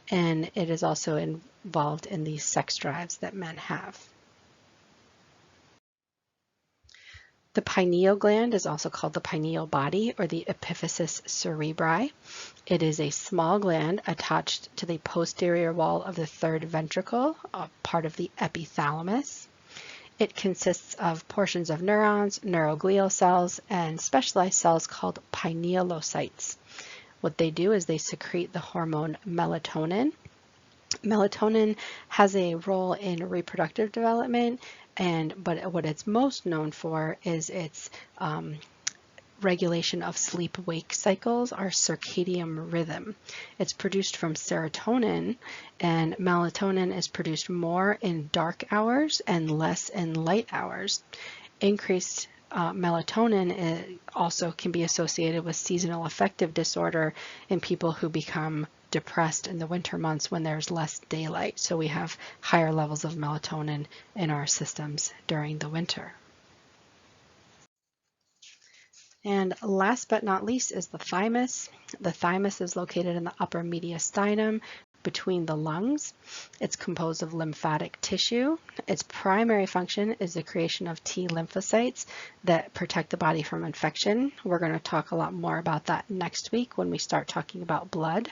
and it is also involved in the sex drives that men have. The pineal gland is also called the pineal body or the epiphysis cerebri. It is a small gland attached to the posterior wall of the third ventricle, part of the epithalamus. It consists of portions of neurons, neuroglial cells, and specialized cells called pinealocytes. What they do is they secrete the hormone melatonin. Melatonin has a role in reproductive development, but what it's most known for is its regulation of sleep-wake cycles, our circadian rhythm. It's produced from serotonin, and melatonin is produced more in dark hours and less in light hours. Increased melatonin also can be associated with seasonal affective disorder in people who become depressed in the winter months when there's less daylight. So we have higher levels of melatonin in our systems during the winter. And last but not least is the thymus. The thymus is located in the upper mediastinum between the lungs. It's composed of lymphatic tissue. Its primary function is the creation of T lymphocytes that protect the body from infection. We're going to talk a lot more about that next week when we start talking about blood.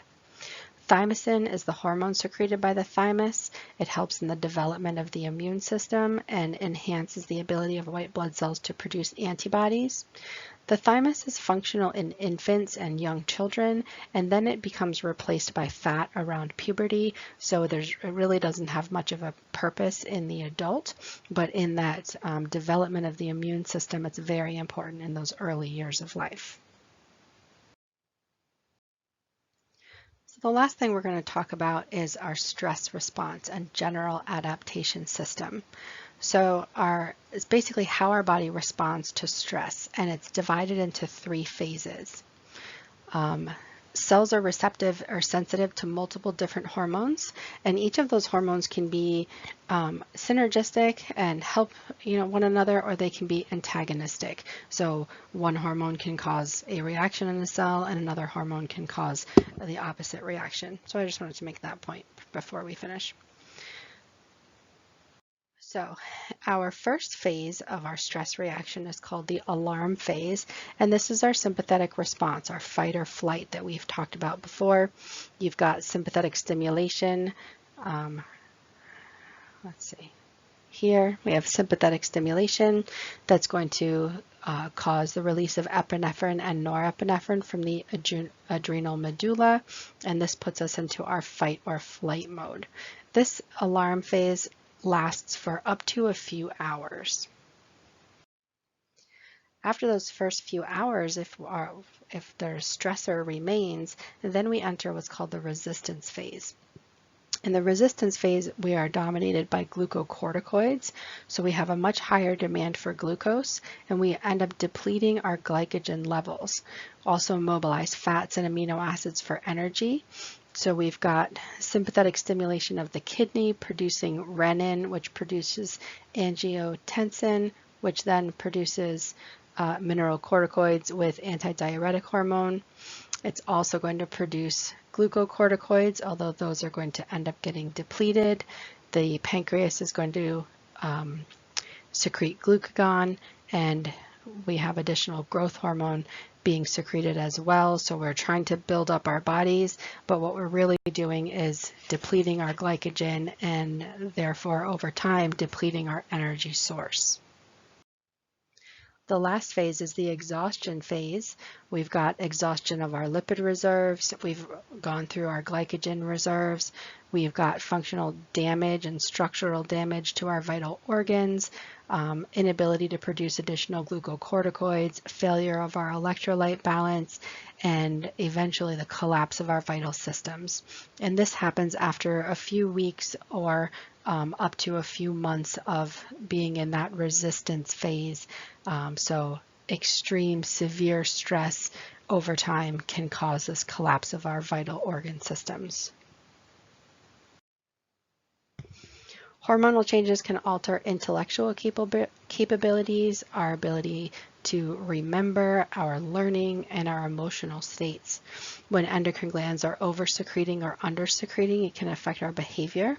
Thymosin is the hormone secreted by the thymus. It helps in the development of the immune system and enhances the ability of white blood cells to produce antibodies. The thymus is functional in infants and young children, and then it becomes replaced by fat around puberty, so it really doesn't have much of a purpose in the adult, but in that development of the immune system, it's very important in those early years of life. So the last thing we're going to talk about is our stress response and general adaptation system. So it's basically how our body responds to stress, and it's divided into 3 phases. Cells are receptive or sensitive to multiple different hormones, and each of those hormones can be synergistic and help one another, or they can be antagonistic. So one hormone can cause a reaction in the cell, and another hormone can cause the opposite reaction. So I just wanted to make that point before we finish. So our first phase of our stress reaction is called the alarm phase, and this is our sympathetic response, our fight or flight that we've talked about before. You've got sympathetic stimulation. Let's see. Here we have sympathetic stimulation that's going to cause the release of epinephrine and norepinephrine from the adrenal medulla, and this puts us into our fight or flight mode. This alarm phase lasts for up to a few hours. After those first few hours, if their stressor remains, then we enter what's called the resistance phase. In the resistance phase, we are dominated by glucocorticoids, so we have a much higher demand for glucose, and we end up depleting our glycogen levels. Also mobilize fats and amino acids for energy. So we've got sympathetic stimulation of the kidney producing renin, which produces angiotensin, which then produces mineralocorticoids with antidiuretic hormone. It's also going to produce glucocorticoids, although those are going to end up getting depleted. The pancreas is going to secrete glucagon, and we have additional growth hormone being secreted as well. So we're trying to build up our bodies, but what we're really doing is depleting our glycogen and therefore over time depleting our energy source. The last phase is the exhaustion phase. We've got exhaustion of our lipid reserves. We've gone through our glycogen reserves. We've got functional damage and structural damage to our vital organs, inability to produce additional glucocorticoids, failure of our electrolyte balance, and eventually the collapse of our vital systems. And this happens after a few weeks or up to a few months of being in that resistance phase. So extreme severe stress over time can cause this collapse of our vital organ systems. Hormonal changes can alter intellectual capabilities, our ability to remember, our learning, and our emotional states. When endocrine glands are over-secreting or under-secreting, it can affect our behavior.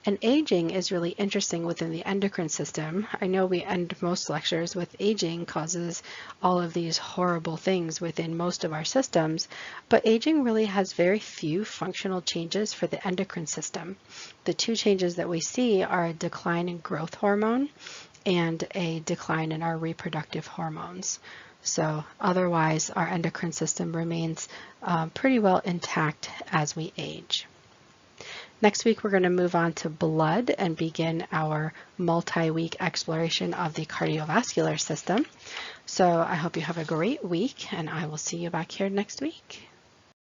And aging is really interesting within the endocrine system. I know we end most lectures with aging causes all of these horrible things within most of our systems, but aging really has very few functional changes for the endocrine system. The two changes that we see are a decline in growth hormone and a decline in our reproductive hormones. So otherwise, our endocrine system remains pretty well intact as we age. Next week, we're going to move on to blood and begin our multi-week exploration of the cardiovascular system. So I hope you have a great week, and I will see you back here next week.